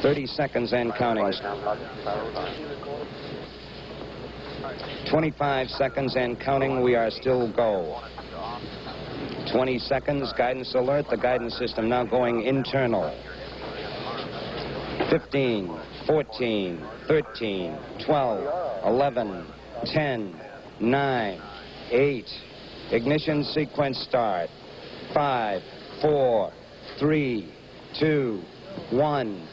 30 seconds and counting. 25 seconds and counting. We are still go. 20 seconds. Guidance alert. The guidance system now going internal. 15, 14, 13, 12, 11, 10, 9, 8. Ignition sequence start. 5, 4, 3, 2, 1.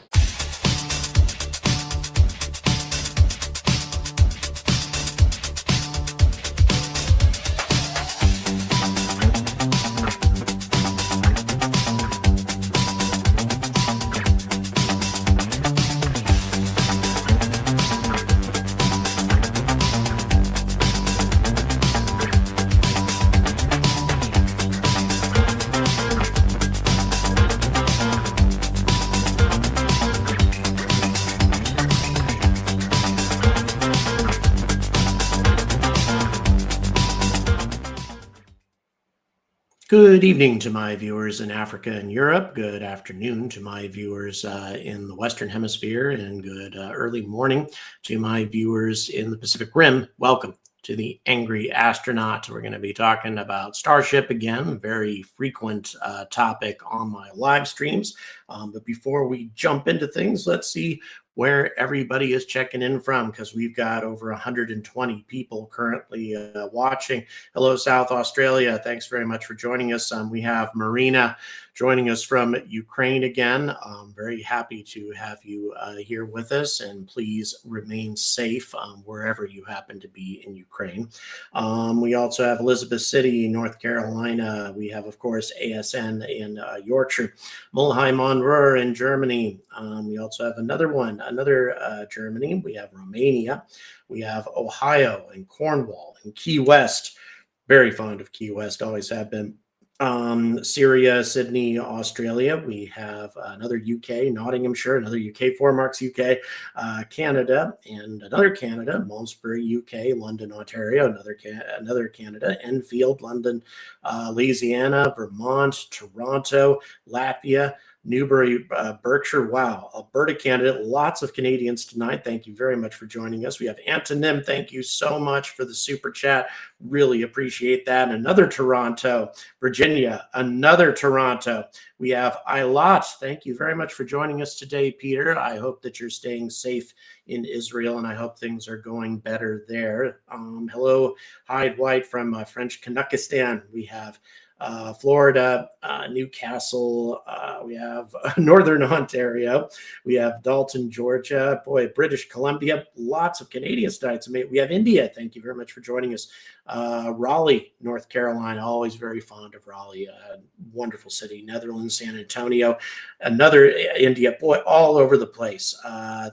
Good evening to my viewers in Africa and Europe. Good afternoon to my viewers in the Western Hemisphere, and good early morning to my viewers in the Pacific Rim. Welcome to the Angry Astronaut. We're going to be talking about Starship again, very frequent topic on my live streams. But before we jump into things, let's see where everybody is checking in from, because we've got over 120 people currently watching. Hello, South Australia. Thanks very much for joining us. We have Marina joining us from Ukraine again. I'm very happy to have you here with us, and please remain safe wherever you happen to be in Ukraine. We also have Elizabeth City, North Carolina. We have, of course, ASN in Yorkshire, Mulheim on Ruhr in Germany. We also have another Germany. We have Romania. We have Ohio and Cornwall and Key West. Very fond of Key West, always have been. Syria, Sydney, Australia. We have another UK, Nottinghamshire, another UK, 4 Marks UK, Canada, and another Canada, Malmesbury, UK, London, Ontario, another Canada, Enfield, London, Louisiana, Vermont, Toronto, Latvia, Newbury, Berkshire. Wow, Alberta, Canada. Lots of Canadians tonight. Thank you very much for joining us. We have Antonym. Thank you so much for the super chat. Really appreciate that. And another Toronto, Virginia, another Toronto. We have Ilot. Thank you very much for joining us today, Peter. I hope that you're staying safe in Israel, and I hope things are going better there. Hello, Hyde White from French Canuckistan. We have Florida, Newcastle, we have Northern Ontario, we have Dalton, Georgia, British Columbia, lots of Canadians tonight. We have India. Thank you very much for joining us. Raleigh, North Carolina, always very fond of Raleigh, wonderful city. Netherlands, San Antonio, another India, all over the place.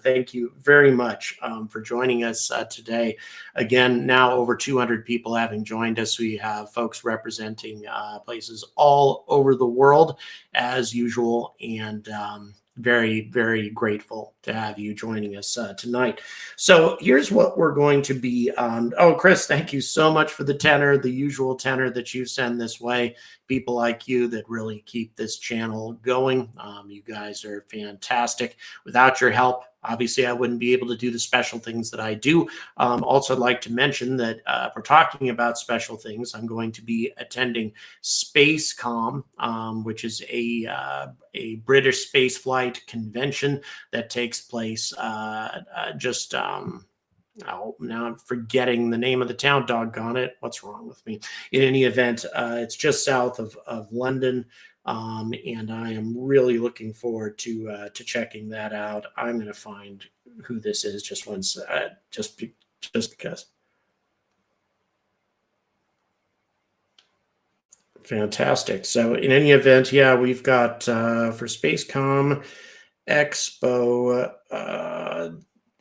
Thank you very much for joining us today. Again, now over 200 people having joined us. We have folks representing places all over the world as usual, and very, very grateful to have you joining us tonight. So here's what we're going to be on. Oh, Chris, thank you so much for the tenor, the usual tenor that you send this way. People like you that really keep this channel going. You guys are fantastic. Without your help, obviously, I wouldn't be able to do the special things that I do. Also, I'd like to mention that if we're talking about special things, I'm going to be attending SpaceCom, which is a British space flight convention that takes place oh, now I'm forgetting the name of the town, doggone it. What's wrong with me? In any event, it's just south of London. And I am really looking forward to checking that out. I'm going to find who this is just once, just because. Fantastic. So in any event, yeah, we've got for SpaceCom Expo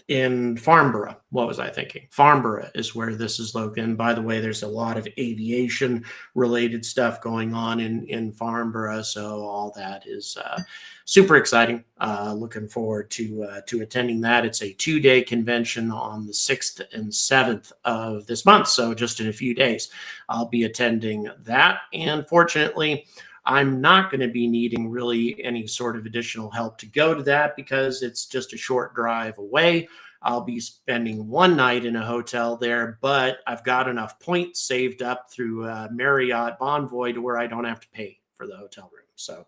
in Farnborough. What was I thinking? Farnborough is where this is located. And by the way, there's a lot of aviation related stuff going on in Farnborough. So all that is super exciting. Looking forward to attending that. It's a 2-day convention on the 6th and 7th of this month. So just in a few days, I'll be attending that. And fortunately, I'm not going to be needing really any sort of additional help to go to that because it's just a short drive away. I'll be spending one night in a hotel there, but I've got enough points saved up through Marriott Bonvoy to where I don't have to pay for the hotel room. So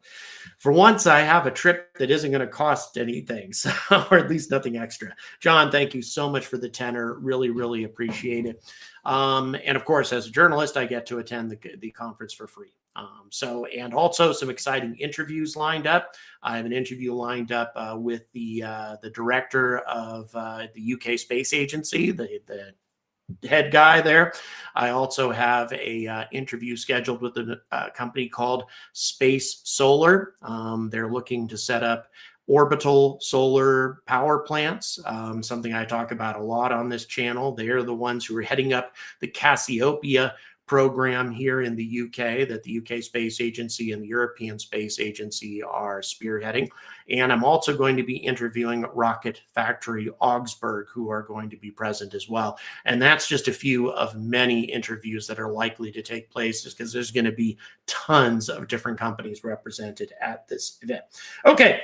for once, I have a trip that isn't going to cost anything, so, or at least nothing extra. John, thank you so much for the tenor. Really, really appreciate it. And of course, as a journalist, I get to attend the conference for free. And also some exciting interviews lined up. I have an interview lined up with the director of the UK Space Agency, the head guy there. I also have a interview scheduled with a company called Space Solar. They're looking to set up orbital solar power plants, something I talk about a lot on this channel. They're the ones who are heading up the Cassiopeia program here in the UK that the UK Space Agency and the European Space Agency are spearheading. And I'm also going to be interviewing Rocket Factory Augsburg, who are going to be present as well. And that's just a few of many interviews that are likely to take place, just because there's going to be tons of different companies represented at this event. Okay.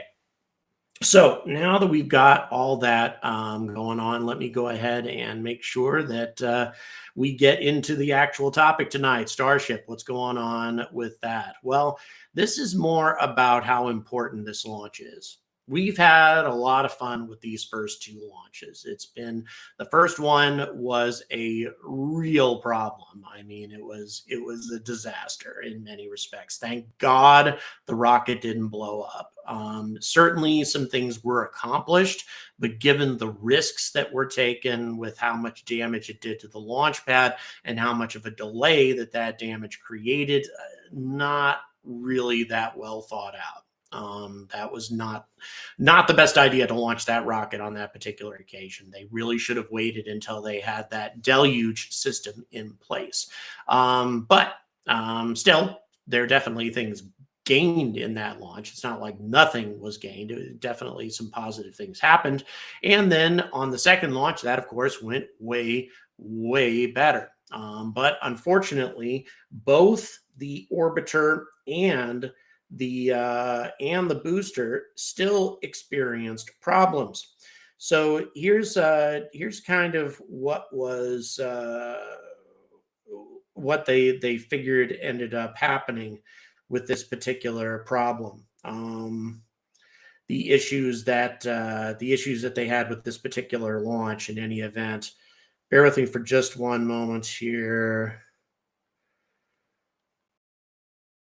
So now that we've got all that going on, let me go ahead and make sure that we get into the actual topic tonight. Starship, what's going on with that? Well, this is more about how important this launch is. We've had a lot of fun with these first two launches. The first one was a real problem. I mean, it was a disaster in many respects. Thank God the rocket didn't blow up. Certainly some things were accomplished, but given the risks that were taken with how much damage it did to the launch pad and how much of a delay that damage created, not really that well thought out. That was not the best idea to launch that rocket on that particular occasion. They really should have waited until they had that deluge system in place. But still, there are definitely things gained in that launch. It's not like nothing was gained. Definitely some positive things happened. And then on the second launch, that of course went way, way better. But unfortunately, both the orbiter and the booster still experienced problems. So here's kind of what was what they figured ended up happening with this particular problem. The issues that they had with this particular launch in any event. Bear with me for just one moment here.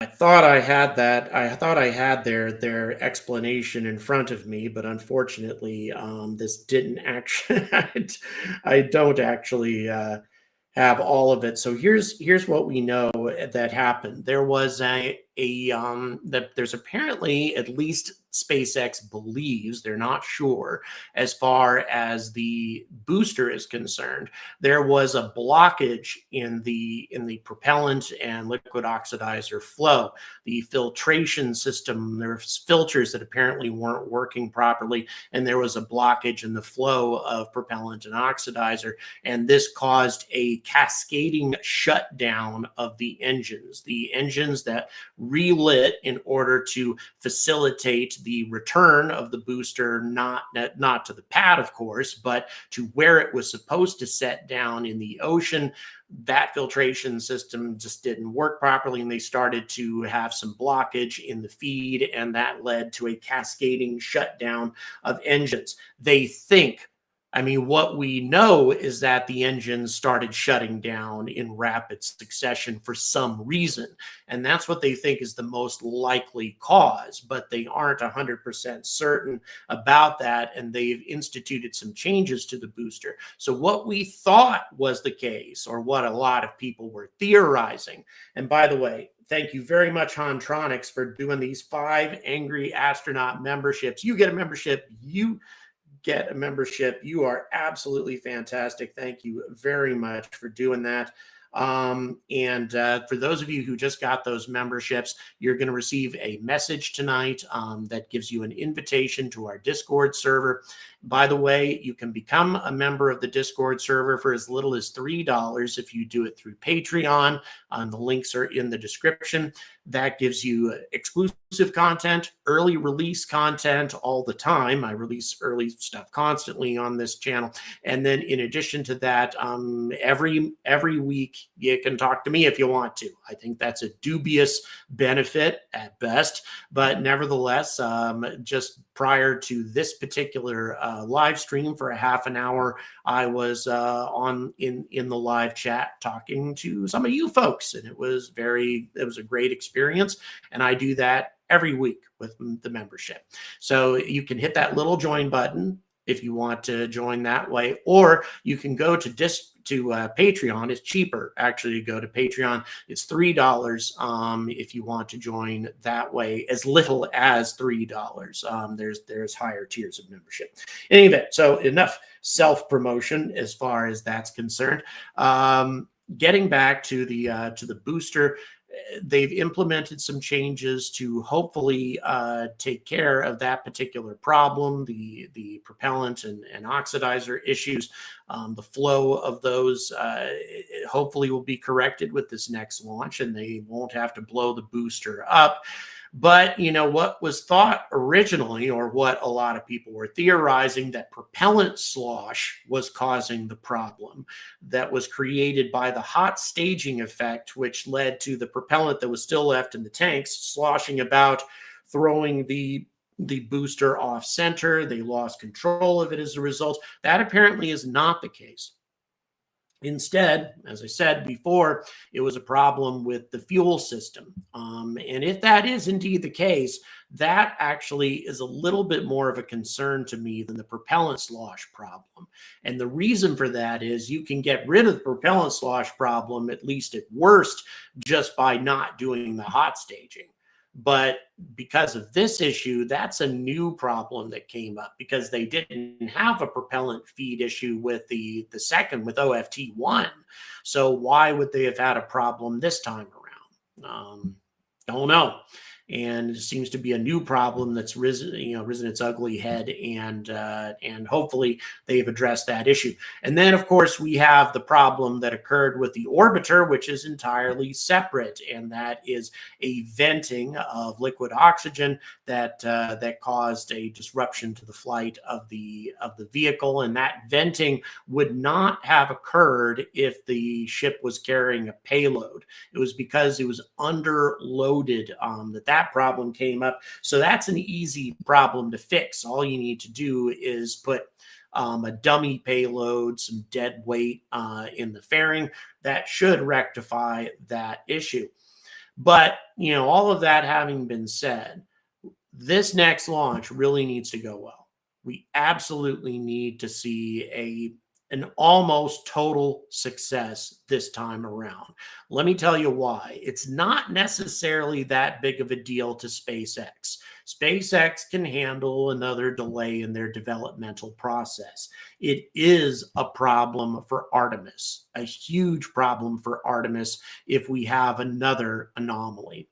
I thought I had that. I thought I had their explanation in front of me, but unfortunately, this didn't actually. I don't actually have all of it. So here's what we know that happened. There was there's apparently, at least SpaceX believes, they're not sure, as far as the booster is concerned, there was a blockage in the propellant and liquid oxidizer flow. The filtration system, there's filters that apparently weren't working properly, and there was a blockage in the flow of propellant and oxidizer, and this caused a cascading shutdown of the engines that relit in order to facilitate the return of the booster, not to the pad, of course, but to where it was supposed to set down in the ocean. That filtration system just didn't work properly, and they started to have some blockage in the feed, and that led to a cascading shutdown of engines. They think, I mean, what we know is that the engines started shutting down in rapid succession for some reason. And that's what they think is the most likely cause, but they aren't 100% certain about that. And they've instituted some changes to the booster. So what we thought was the case, or what a lot of people were theorizing, and by the way, thank you very much, Hantronics, for doing these 5 Angry Astronaut memberships. You get a membership. You are absolutely fantastic. Thank you very much for doing that. For those of you who just got those memberships, you're going to receive a message tonight that gives you an invitation to our Discord server. By the way, you can become a member of the Discord server for as little as $3 if you do it through Patreon. The links are in the description. That gives you exclusive content, early release content all the time. I release early stuff constantly on this channel. And then in addition to that, every week you can talk to me if you want to. I think that's a dubious benefit at best, but nevertheless, just prior to this particular live stream for a half an hour, I was in the live chat talking to some of you folks, and it was a great experience. And I do that every week with the membership. So you can hit that little join button if you want to join that way, or you can go to Patreon. It's cheaper actually to go to Patreon. It's $3 if you want to join that way, as little as $3. There's higher tiers of membership. In any event, so enough self-promotion as far as that's concerned. Getting back to the booster, they've implemented some changes to hopefully take care of that particular problem, the propellant and oxidizer issues. The flow of those hopefully will be corrected with this next launch, and they won't have to blow the booster up. But, what was thought originally, or what a lot of people were theorizing, that propellant slosh was causing the problem that was created by the hot staging effect, which led to the propellant that was still left in the tanks sloshing about, throwing the booster off center. They lost control of it as a result. That apparently is not the case. Instead, as I said before, it was a problem with the fuel system. And if that is indeed the case, that actually is a little bit more of a concern to me than the propellant slosh problem. And the reason for that is you can get rid of the propellant slosh problem, at least at worst, just by not doing the hot staging. But because of this issue, that's a new problem that came up, because they didn't have a propellant feed issue with the second, with OFT-1. So why would they have had a problem this time around? Don't know. And it seems to be a new problem that's risen its ugly head, and hopefully they've addressed that issue. And then, of course, we have the problem that occurred with the orbiter, which is entirely separate, and that is a venting of liquid oxygen that caused a disruption to the flight of the vehicle. And that venting would not have occurred if the ship was carrying a payload. It was because it was underloaded that problem came up. So that's an easy problem to fix. All you need to do is put a dummy payload, some dead weight in the fairing. That should rectify that issue. But, all of that having been said, this next launch really needs to go well. We absolutely need to see an almost total success this time around. Let me tell you why. It's not necessarily that big of a deal to SpaceX. SpaceX can handle another delay in their developmental process. It is a problem for Artemis, a huge problem for Artemis if we have another anomaly.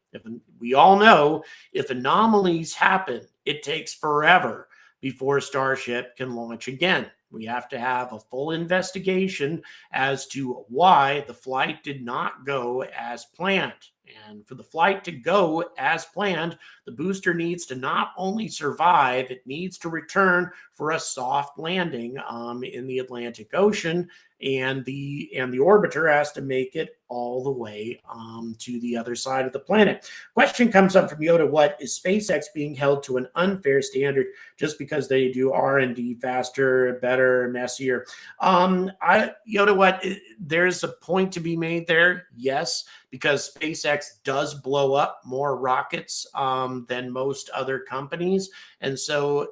We all know if anomalies happen, it takes forever before Starship can launch again. We have to have a full investigation as to why the flight did not go as planned. And for the flight to go as planned, the booster needs to not only survive, it needs to return for a soft landing in the Atlantic Ocean, and the orbiter has to make it all the way to the other side of the planet. Question comes up from Yoda: what is SpaceX being held to an unfair standard just because they do R&D faster, better, messier? Yoda, what? There's a point to be made there, yes, because SpaceX does blow up more rockets than most other companies. And so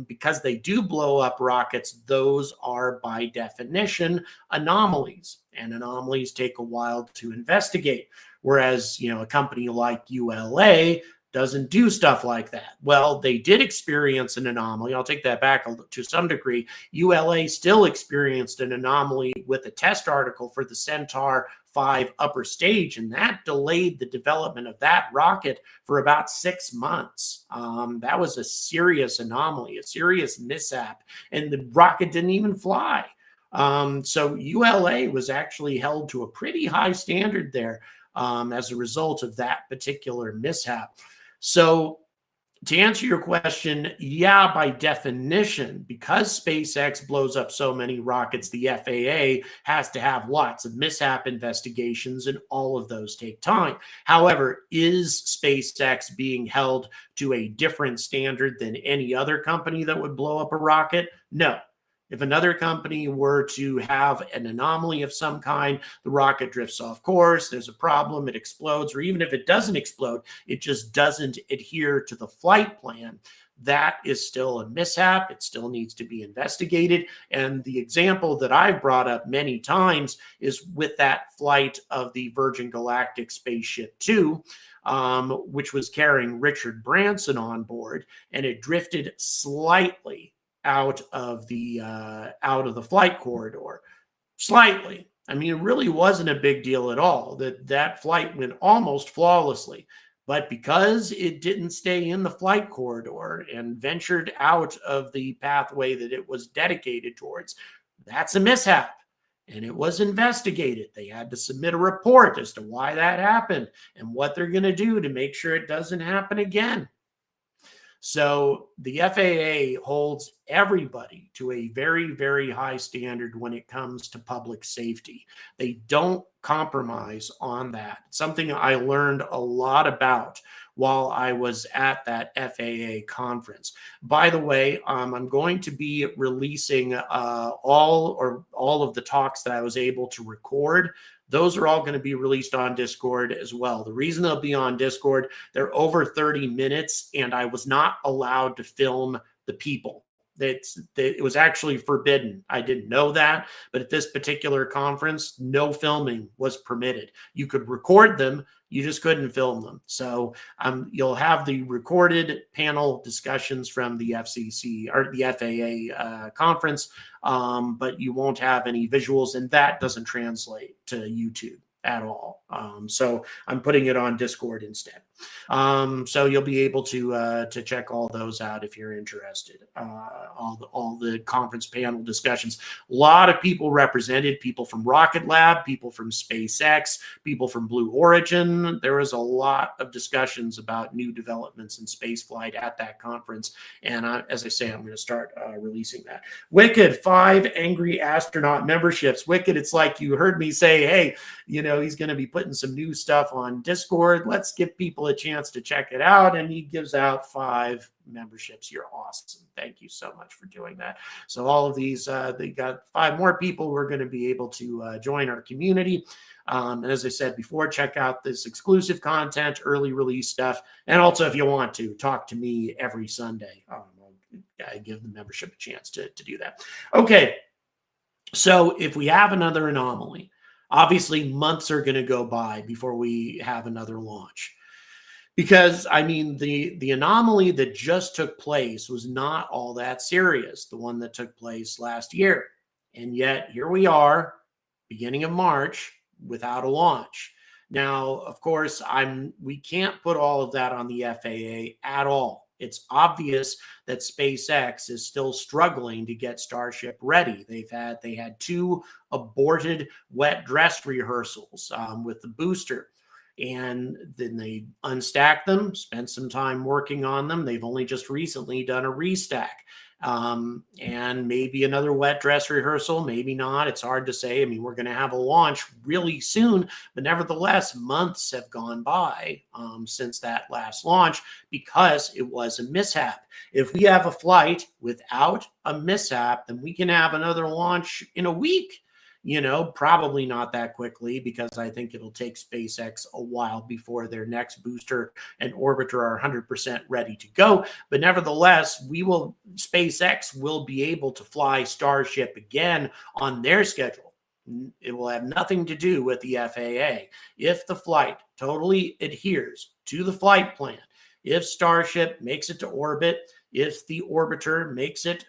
because they do blow up rockets, those are by definition anomalies, and anomalies take a while to investigate. Whereas, a company like ULA doesn't do stuff like that. Well, they did experience an anomaly. I'll take that back to some degree. ULA still experienced an anomaly with a test article for the Centaur 5 upper stage, and that delayed the development of that rocket for about 6 months. That was a serious anomaly, a serious mishap, and the rocket didn't even fly. So ULA was actually held to a pretty high standard there as a result of that particular mishap. So to answer your question, yeah, by definition, because SpaceX blows up so many rockets, the FAA has to have lots of mishap investigations, and all of those take time. However, is SpaceX being held to a different standard than any other company that would blow up a rocket? No. If another company were to have an anomaly of some kind, the rocket drifts off course, there's a problem, it explodes, or even if it doesn't explode, it just doesn't adhere to the flight plan, that is still a mishap. It still needs to be investigated. And the example that I've brought up many times is with that flight of the Virgin Galactic Spaceship 2, which was carrying Richard Branson on board, and it drifted slightly out of the flight corridor, slightly. I mean, it really wasn't a big deal at all. That flight went almost flawlessly, but because it didn't stay in the flight corridor and ventured out of the pathway that it was dedicated towards, that's a mishap. And it was investigated. They had to submit a report as to why that happened and what they're going to do to make sure it doesn't happen again. So the FAA holds everybody to a very, very high standard when it comes to public safety. They don't compromise on that. Something I learned a lot about while I was at that FAA conference. By the way, I'm going to be releasing all of the talks that I was able to record. Those are all going to be released on Discord as well. The reason they'll be on Discord, they're over 30 minutes, and I was not allowed to film the people. It was actually forbidden. I didn't know that, but at this particular conference, no filming was permitted. You could record them, you just couldn't film them. So you'll have the recorded panel discussions from the FCC or the FAA conference, but you won't have any visuals, and that doesn't translate to YouTube at all. So I'm putting it on Discord instead. So you'll be able to check all those out if you're interested. All the conference panel discussions. A lot of people represented, people from Rocket Lab, people from SpaceX, people from Blue Origin. There was a lot of discussions about new developments in spaceflight at that conference. And as I say, I'm going to start releasing that. Wicked, 5 angry astronaut memberships. Wicked, it's like you heard me say, hey, he's going to be putting some new stuff on Discord. Let's give people a chance to check it out. And he gives out 5 memberships. You're awesome. Thank you so much for doing that. So all of these, they got 5 more people who are going to be able to join our community. And as I said before, check out this exclusive content, early release stuff. And also, if you want to, talk to me every Sunday. I give the membership a chance to do that. Okay. So if we have another anomaly, obviously months are going to go by before we have another launch. Because, I mean, the anomaly that just took place was not all that serious, the one that took place last year. And yet, here we are, beginning of March, without a launch. Now, of course, we can't put all of that on the FAA at all. It's obvious that SpaceX is still struggling to get Starship ready. They had 2 aborted wet dress rehearsals with the booster. And then they unstacked them, spent some time working on them. They've only just recently done a restack. And maybe another wet dress rehearsal, maybe not. It's hard to say. I mean, we're going to have a launch really soon, but nevertheless, months have gone by since that last launch because it was a mishap. If we have a flight without a mishap, then we can have another launch in a week. Probably not that quickly, because I think it'll take SpaceX a while before their next booster and orbiter are 100% ready to go. But nevertheless, SpaceX will be able to fly Starship again on their schedule. It will have nothing to do with the FAA. If the flight totally adheres to the flight plan, if Starship makes it to orbit, if the orbiter makes it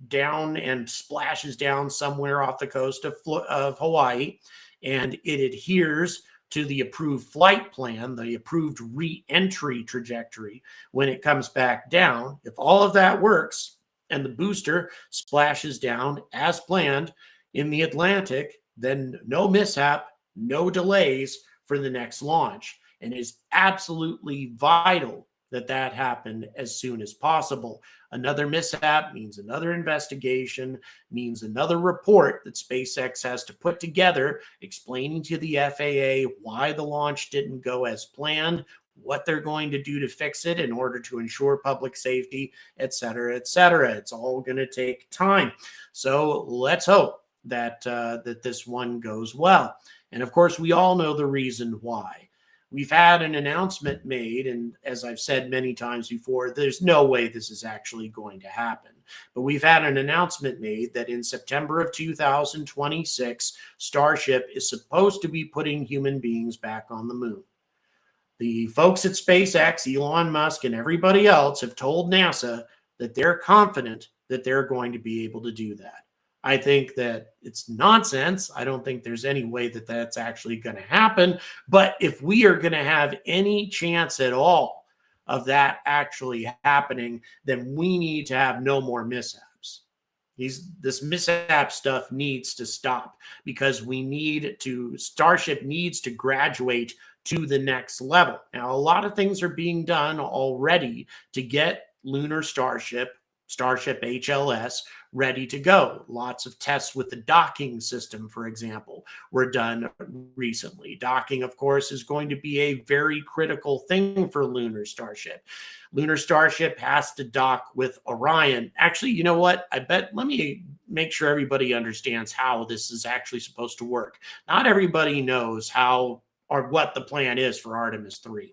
down and splashes down somewhere off the coast of Hawaii, and it adheres to the approved flight plan, the approved re-entry trajectory when it comes back down, if all of that works and the booster splashes down as planned in the Atlantic, then no mishap, no delays for the next launch. And it is absolutely vital that that happen as soon as possible. Another mishap means another investigation, means another report that SpaceX has to put together explaining to the FAA why the launch didn't go as planned, what they're going to do to fix it in order to ensure public safety, et cetera, et cetera. It's all going to take time. So let's hope that that this one goes well. And of course, we all know the reason why. We've had an announcement made, and as I've said many times before, there's no way this is actually going to happen. But we've had an announcement made that in September of 2026, Starship is supposed to be putting human beings back on the moon. The folks at SpaceX, Elon Musk, and everybody else have told NASA that they're confident that they're going to be able to do that. I think that it's nonsense. I don't think there's any way that that's actually going to happen. But if we are going to have any chance at all of that actually happening, then we need to have no more mishaps. This mishap stuff needs to stop, because Starship needs to graduate to the next level. Now, a lot of things are being done already to get lunar Starship HLS, ready to go. Lots of tests with the docking system, for example, were done recently. Docking, of course, is going to be a very critical thing for lunar Starship. Lunar Starship has to dock with Orion. Actually, you know what? Let me make sure everybody understands how this is actually supposed to work. Not everybody knows how or what the plan is for Artemis 3.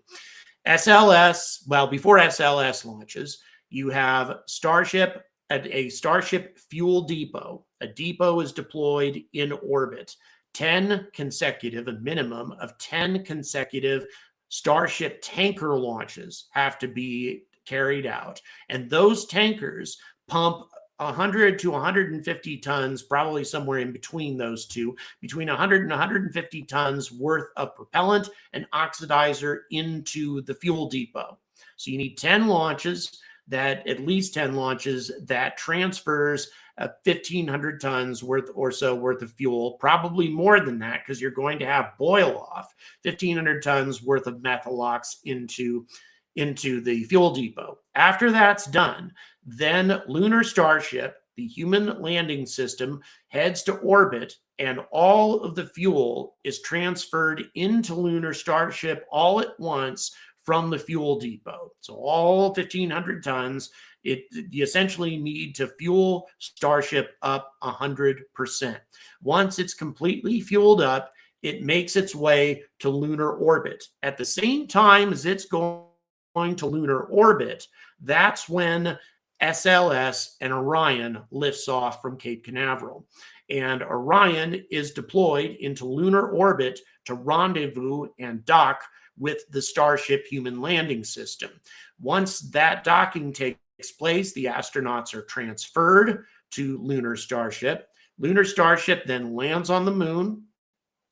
SLS, well, before SLS launches, you have Starship at a Starship fuel depot. A depot is deployed in orbit. A minimum of 10 consecutive Starship tanker launches have to be carried out. And those tankers pump 100 to 150 tons, probably somewhere in between those two, between 100 and 150 tons worth of propellant and oxidizer into the fuel depot. So you need 10 launches, at least 10 launches that transfers 1,500 tons worth of fuel, probably more than that, because you're going to have boil off 1,500 tons worth of methalox into the fuel depot. After that's done, then lunar Starship, the human landing system, heads to orbit, and all of the fuel is transferred into lunar Starship all at once from the fuel depot. So all 1,500 tons, you essentially need to fuel Starship up 100%. Once it's completely fueled up, it makes its way to lunar orbit. At the same time as it's going to lunar orbit, that's when SLS and Orion lifts off from Cape Canaveral. And Orion is deployed into lunar orbit to rendezvous and dock with the Starship human landing system. Once that docking takes place, the astronauts are transferred to lunar Starship. Lunar Starship then lands on the moon.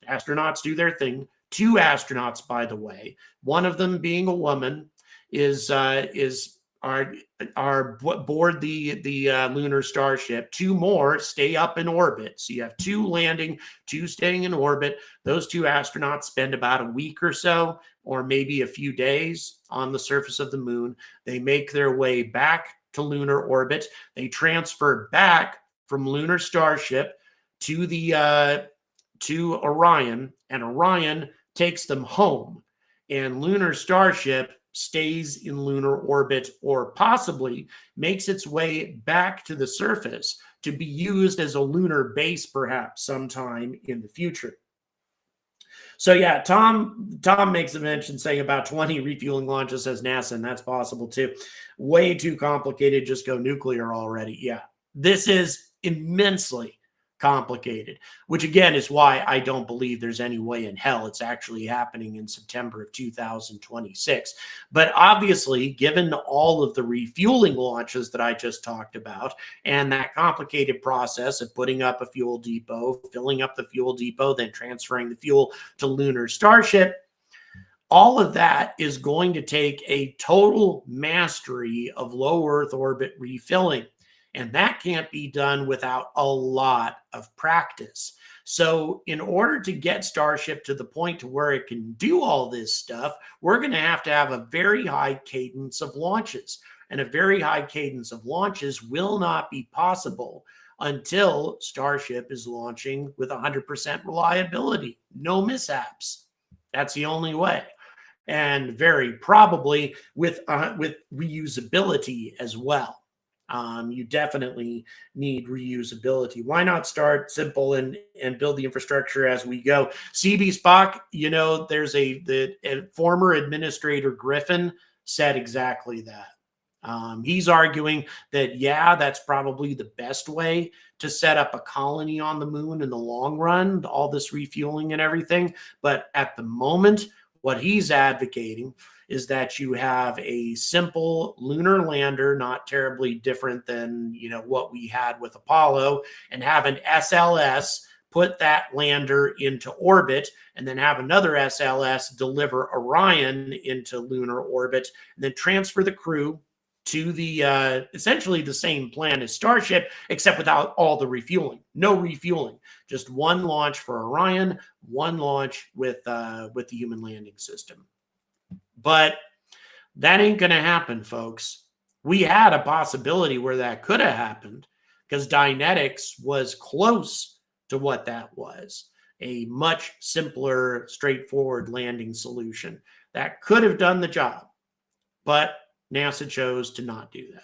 Astronauts do their thing. 2 astronauts, by the way, one of them being a woman, are board the lunar Starship. 2 more stay up in orbit. So you have 2 landing, 2 staying in orbit. Those 2 astronauts spend about a week or so, or maybe a few days on the surface of the moon. They make their way back to lunar orbit. They transfer back from lunar Starship to Orion, and Orion takes them home. And lunar Starship stays in lunar orbit, or possibly makes its way back to the surface to be used as a lunar base perhaps sometime in the future. So yeah, Tom makes a mention saying about 20 refueling launches as NASA, and that's possible too. Way too complicated, just go nuclear already. Yeah, this is immensely complicated, which again is why I don't believe there's any way in hell it's actually happening in September of 2026. But obviously, given all of the refueling launches that I just talked about and that complicated process of putting up a fuel depot, filling up the fuel depot, then transferring the fuel to lunar Starship, all of that is going to take a total mastery of low Earth orbit refilling. And that can't be done without a lot of practice. So in order to get Starship to the point to where it can do all this stuff, we're going to have a very high cadence of launches. And a very high cadence of launches will not be possible until Starship is launching with 100% reliability, no mishaps. That's the only way. And very probably with reusability as well. You definitely need reusability. Why not start simple and build the infrastructure as we go? CB Spock, you know, there's a former administrator Griffin said exactly that. He's arguing that, yeah, that's probably the best way to set up a colony on the moon in the long run, all this refueling and everything. But at the moment, what he's advocating is that you have a simple lunar lander, not terribly different than, you know, what we had with Apollo, and have an SLS put that lander into orbit, and then have another SLS deliver Orion into lunar orbit, and then transfer the crew to the essentially the same plan as Starship, except without all the refueling. No refueling, just one launch for Orion, one launch with the human landing system. But that ain't going to happen, folks. We had a possibility where that could have happened because Dynetics was close to what that was. A much simpler, straightforward landing solution that could have done the job. But NASA chose to not do that.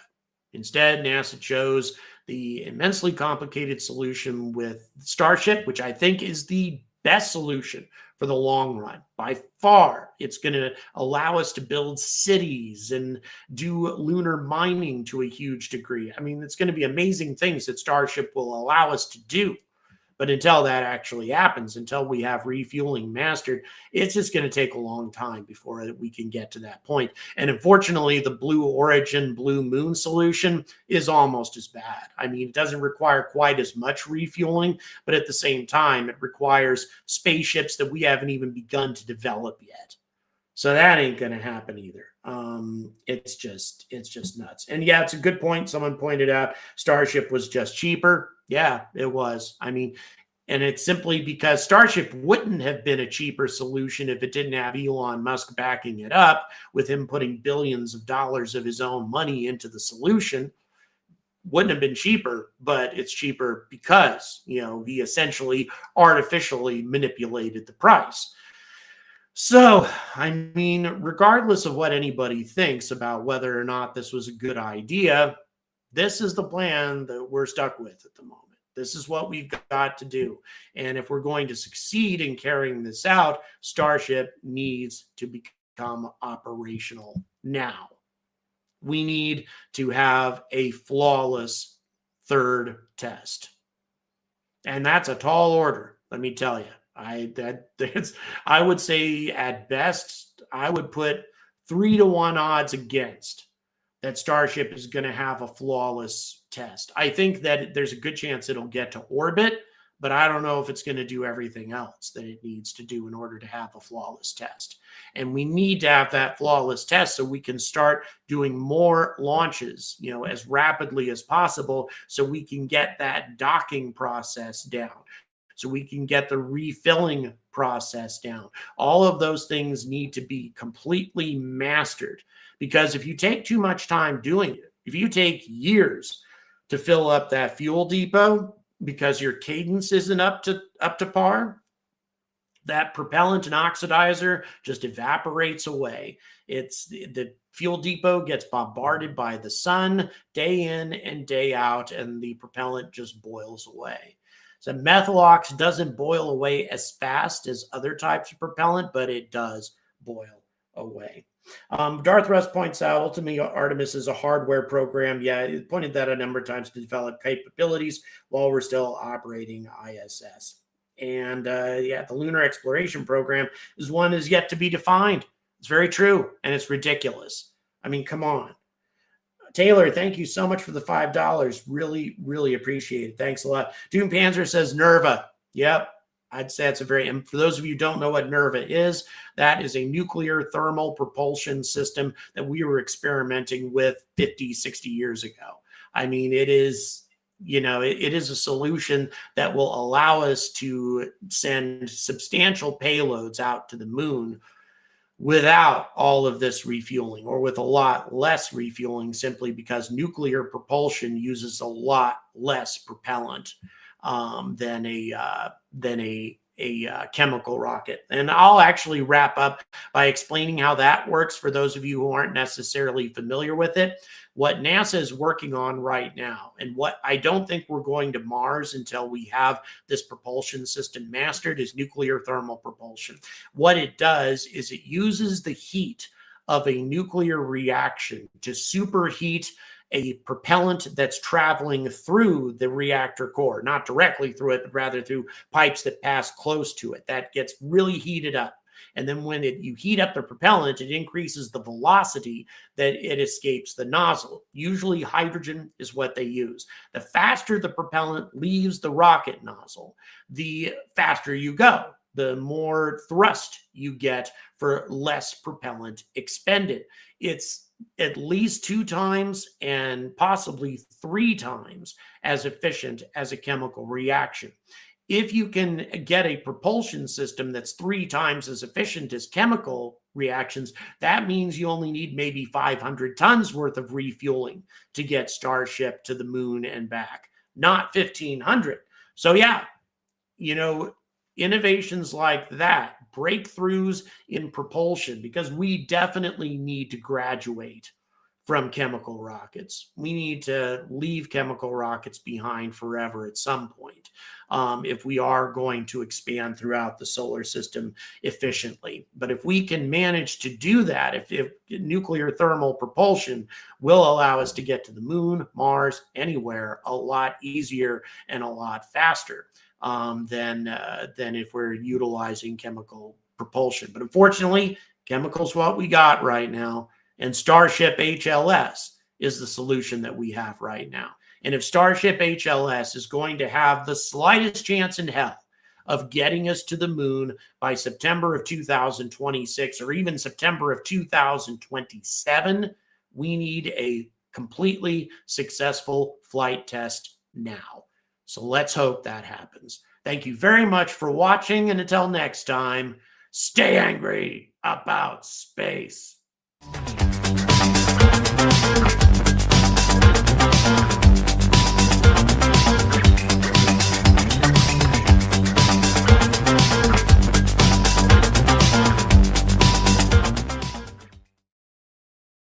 Instead, NASA chose the immensely complicated solution with Starship, which I think is the best solution for the long run. By far, it's going to allow us to build cities and do lunar mining to a huge degree. I mean, it's going to be amazing things that Starship will allow us to do. But until that actually happens, until we have refueling mastered, it's just going to take a long time before we can get to that point. And unfortunately, the Blue Origin, Blue Moon solution is almost as bad. I mean, it doesn't require quite as much refueling, but at the same time, it requires spaceships that we haven't even begun to develop yet. So that ain't going to happen either. It's just nuts. And yeah, it's a good point. Someone pointed out Starship was just cheaper. Yeah, it was. I mean, and it's simply because Starship wouldn't have been a cheaper solution if it didn't have Elon Musk backing it up, with him putting billions of dollars of his own money into the solution. Wouldn't have been cheaper, but it's cheaper because, you know, he essentially artificially manipulated the price. So, I mean, regardless of what anybody thinks about whether or not this was a good idea, this is the plan that we're stuck with at the moment. This is what we've got to do. And if we're going to succeed in carrying this out, Starship needs to become operational now. We need to have a flawless third test. And that's a tall order, let me tell you. I would say at best, I would put 3-to-1 odds against that Starship is going to have a flawless test. I think that there's a good chance it'll get to orbit, but I don't know if it's going to do everything else that it needs to do in order to have a flawless test. And we need to have that flawless test so we can start doing more launches, you know, as rapidly as possible, so we can get that docking process down, so we can get the refilling process down. All of those things need to be completely mastered, because if you take too much time doing it, if you take years to fill up that fuel depot because your cadence isn't up to par, that propellant and oxidizer just evaporates away. It's the fuel depot gets bombarded by the sun day in and day out, and the propellant just boils away. So methylox doesn't boil away as fast as other types of propellant, but it does boil away. Darth Russ points out, ultimately, Artemis is a hardware program. Yeah, it pointed that a number of times to develop capabilities while we're still operating ISS. And yeah, the lunar exploration program is one is yet to be defined. It's very true, and it's ridiculous. I mean, come on. Taylor, thank you so much for the $5. Really, really appreciate it. Thanks a lot. Doom Panzer says Nerva. Yep. I'd say it's a very, and for those of you who don't know what Nerva is, that is a nuclear thermal propulsion system that we were experimenting with 50, 60 years ago. I mean, it is, you know, it is a solution that will allow us to send substantial payloads out to the moon without all of this refueling, or with a lot less refueling, simply because nuclear propulsion uses a lot less propellant than a chemical rocket. And I'll actually wrap up by explaining how that works for those of you who aren't necessarily familiar with it. What NASA is working on right now, and what I don't think we're going to Mars until we have this propulsion system mastered, is nuclear thermal propulsion. What it does is it uses the heat of a nuclear reaction to superheat a propellant that's traveling through the reactor core, not directly through it, but rather through pipes that pass close to it. That gets really heated up. And then when you heat up the propellant, it increases the velocity that it escapes the nozzle. Usually hydrogen is what they use. The faster the propellant leaves the rocket nozzle, the faster you go, the more thrust you get for less propellant expended. It's at least 2 times and possibly 3 times as efficient as a chemical reaction. If you can get a propulsion system that's 3 times as efficient as chemical reactions, that means you only need maybe 500 tons worth of refueling to get Starship to the moon and back, not 1,500. So yeah, you know, innovations like that, breakthroughs in propulsion, because we definitely need to graduate from chemical rockets. We need to leave chemical rockets behind forever at some point if we are going to expand throughout the solar system efficiently. But if we can manage to do that, if nuclear thermal propulsion will allow us to get to the moon, Mars, anywhere a lot easier and a lot faster than if we're utilizing chemical propulsion. But unfortunately, chemical's what we got right now. And Starship HLS is the solution that we have right now. And if Starship HLS is going to have the slightest chance in hell of getting us to the moon by September of 2026 or even September of 2027, we need a completely successful flight test now. So let's hope that happens. Thank you very much for watching, and until next time, stay angry about space.